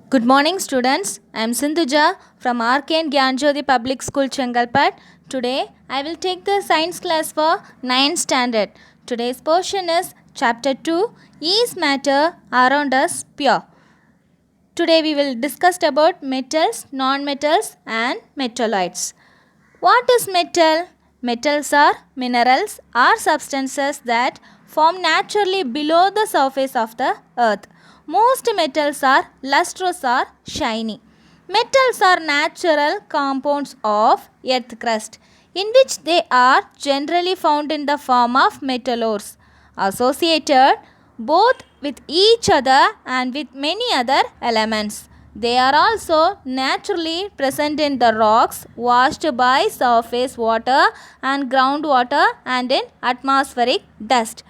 Good morning, students. I am Sindhuja from Arcane Gyanjodi Public School, Chengalpat. Today, I will take the science class for 9th standard. Today's portion is Chapter 2, Is Matter Around Us Pure? Today, we will discuss about metals, non-metals and metalloids. What is metal? Metals are minerals or substances that form naturally below the surface of the earth. Most metals are lustrous or shiny. Metals are natural compounds of earth crust, in which they are generally found in the form of metalloids, associated both with each other and with many other elements. They are also naturally present in the rocks washed by surface water and groundwater and in atmospheric dust.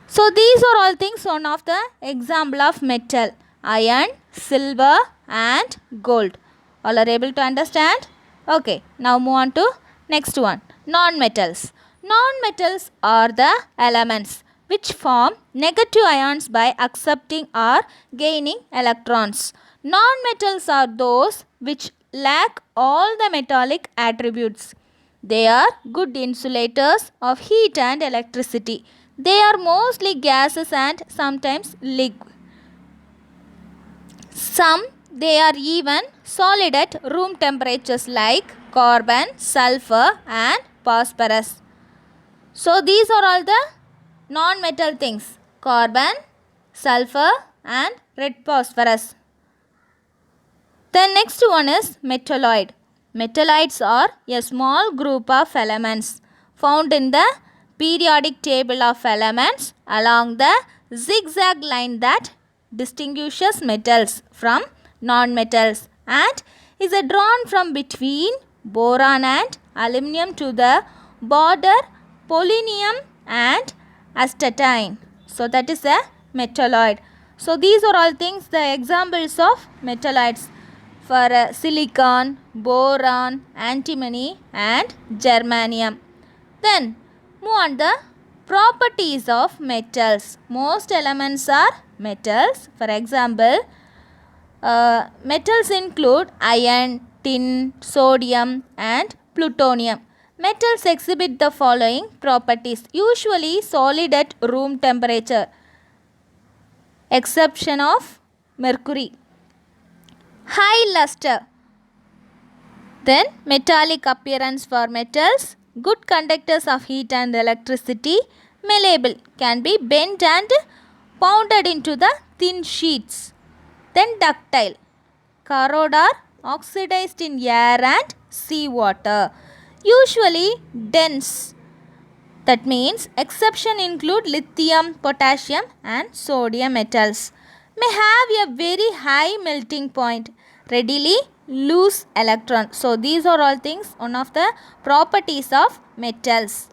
So these are all things one of the example of metal: iron, silver and gold. All are able to understand? Okay, now move on to next one. Non-metals. Non-metals are the elements which form negative ions by accepting or gaining electrons. Non-metals are those which lack all the metallic attributes. They are good insulators of heat and electricity. They are mostly gases and sometimes liquid. They are even solid at room temperatures like carbon, sulfur and phosphorus. So these are all the non-metal things: carbon, sulfur and red phosphorus. The next one is metalloid. Metalloids are a small group of elements found in the periodic table of elements along the zigzag line that distinguishes metals from non-metals and is drawn from between boron and aluminum to the border polonium and astatine. So that is a metalloid. So these are all things, the examples of metalloids for silicon, boron, antimony and germanium. Then move on the properties of metals. Most elements are metals. For example, metals include iron, tin, sodium and plutonium. Metals exhibit the following properties, usually solid at room temperature, exception of mercury. High luster. Then metallic appearance for metals, good conductors of heat and electricity, malleable, can be bent and pounded into the thin sheets. Then ductile, corrode or oxidized in air and seawater, usually dense. That means exception include lithium, potassium and sodium metals. May have a very high melting point, readily lose electrons. So these are all things, one of the properties of metals.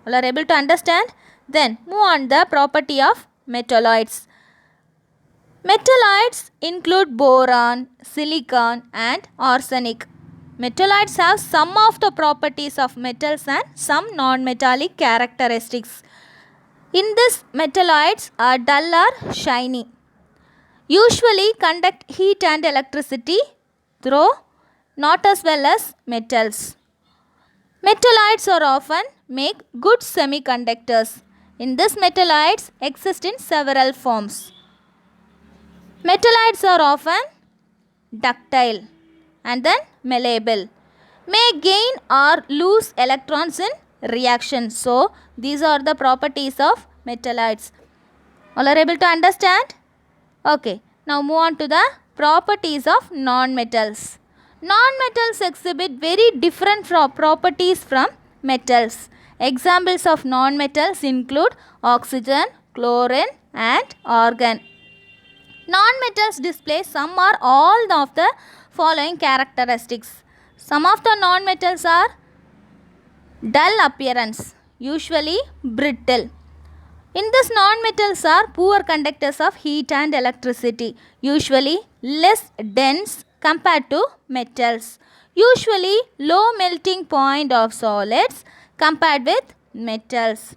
All are able to understand? Then move on the property of metalloids. Metalloids include boron, silicon and arsenic. Metalloids have some of the properties of metals and some non-metallic characteristics. In this, metalloids are dull or shiny, usually conduct heat and electricity, though not as well as metals. Metalloids are often make good semiconductors. In this, metalloids exist in several forms. Metalloids are often ductile and then malleable, may gain or lose electrons in reaction. So these are the properties of metalloids. All are able to understand? Okay, now move on to the properties of non-metals. Non-metals exhibit very different properties from metals. Examples of non-metals include oxygen, chlorine and argon. Non-metals display some or all of the following characteristics. Some of the non-metals are dull appearance, usually brittle. In this, non-metals are poor conductors of heat and electricity, usually less dense compared to metals, usually low melting point of solids compared with metals.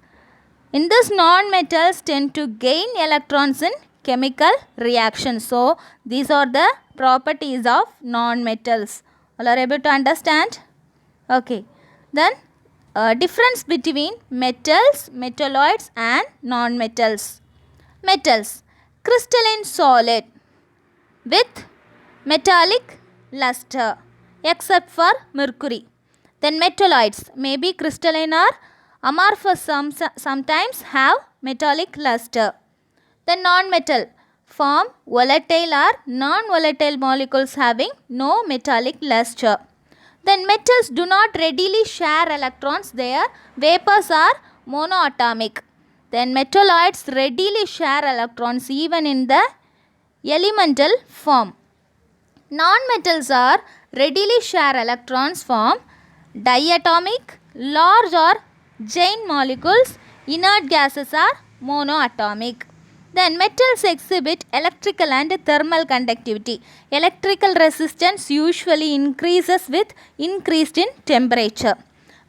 In this, non-metals tend to gain electrons in chemical reactions. So, these are the properties of non-metals. All are able to understand? Okay. Then, difference between metals, metalloids and non-metals. Metals, crystalline solid with metallic luster except for mercury. Then metalloids may be crystalline or amorphous, sometimes have metallic luster. Then non-metal form volatile or non-volatile molecules having no metallic luster. Then metals do not readily share electrons, their vapors are monoatomic. Then metalloids readily share electrons even in the elemental form. Non-metals are readily share electrons from diatomic, large or giant molecules. Inert gases are monoatomic. Then metals exhibit electrical and thermal conductivity. Electrical resistance usually increases with increase in temperature.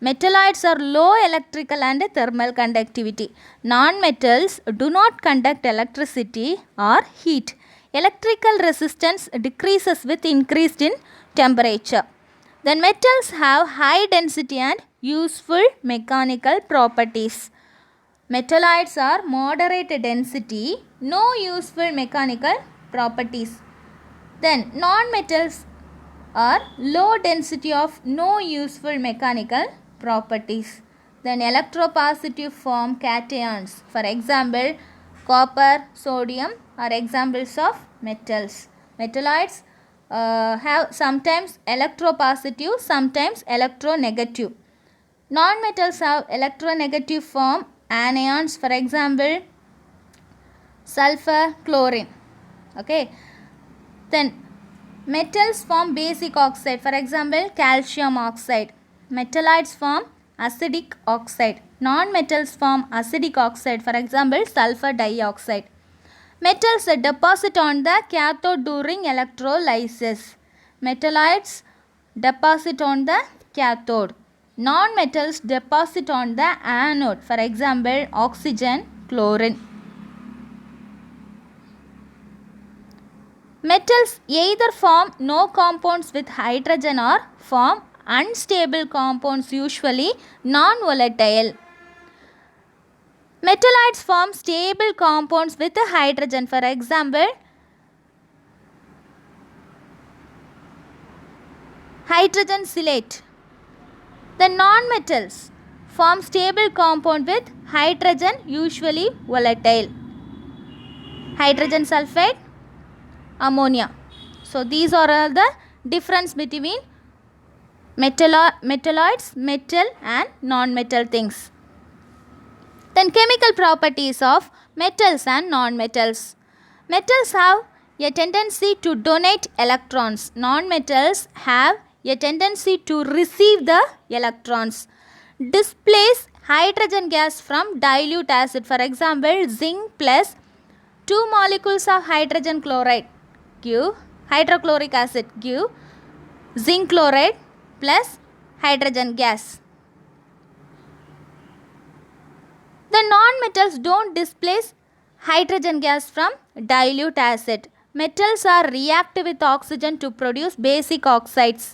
Metalloids are low electrical and thermal conductivity. Non-metals do not conduct electricity or heat. Electrical resistance decreases with increase in temperature. Then metals have high density and useful mechanical properties. Metalloids are moderate density, no useful mechanical properties. Then non-metals are low density of no useful mechanical properties. Then electropositive form cations. For example, copper, sodium are examples of metals. Metalloids have sometimes electropositive, sometimes electronegative. Non-metals have electronegative form anions, for example sulfur, chlorine. Okay. Then metals form basic oxide, for example calcium oxide. Metalloids form acidic oxide. Non-metals form acidic oxide, for example sulfur dioxide. Metals deposit on the cathode during electrolysis. Metalloids deposit on the cathode. Non-metals deposit on the anode, for example oxygen, chlorine. Metals either form no compounds with hydrogen or form unstable compounds, usually non-volatile. Metalloids form stable compounds with hydrogen, for example hydrogen silate. The non-metals form stable compound with hydrogen, usually volatile. Hydrogen sulfide, ammonia. So these are all the difference between metalloids, metal and non-metal things. Then chemical properties of metals and non-metals. Metals have a tendency to donate electrons. Non-metals have a tendency to receive the electrons. Displace hydrogen gas from dilute acid. For example, zinc plus 2 molecules of hydrogen chloride give hydrochloric acid, give zinc chloride plus hydrogen gas. The non-metals don't displace hydrogen gas from dilute acid. Metals are reactive with oxygen to produce basic oxides.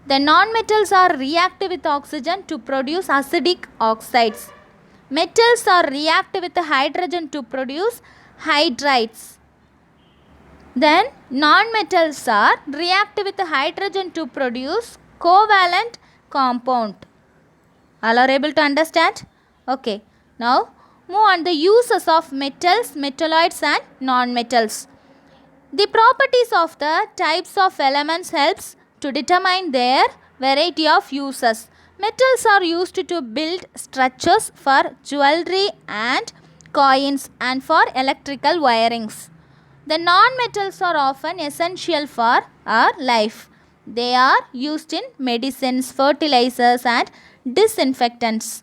The non-metals are reactive with oxygen to produce acidic oxides. Metals are reactive with hydrogen to produce hydrides. Then non-metals are reactive with hydrogen to produce covalent compound. All are able to understand? Okay. Now move on the uses of metals, metalloids and non-metals. The properties of the types of elements helps to determine their variety of uses. Metals are used to build structures for jewelry and coins and for electrical wirings. The non-metals are often essential for our life. They are used in medicines, fertilizers and disinfectants.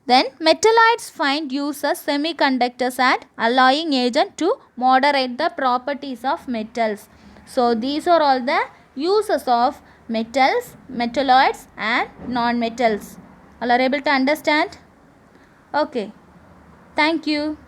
Then metalloids find use as semiconductors and alloying agent to moderate the properties of metals. So these are all the uses of metals, metalloids and non-metals. All are able to understand? Okay. Thank you.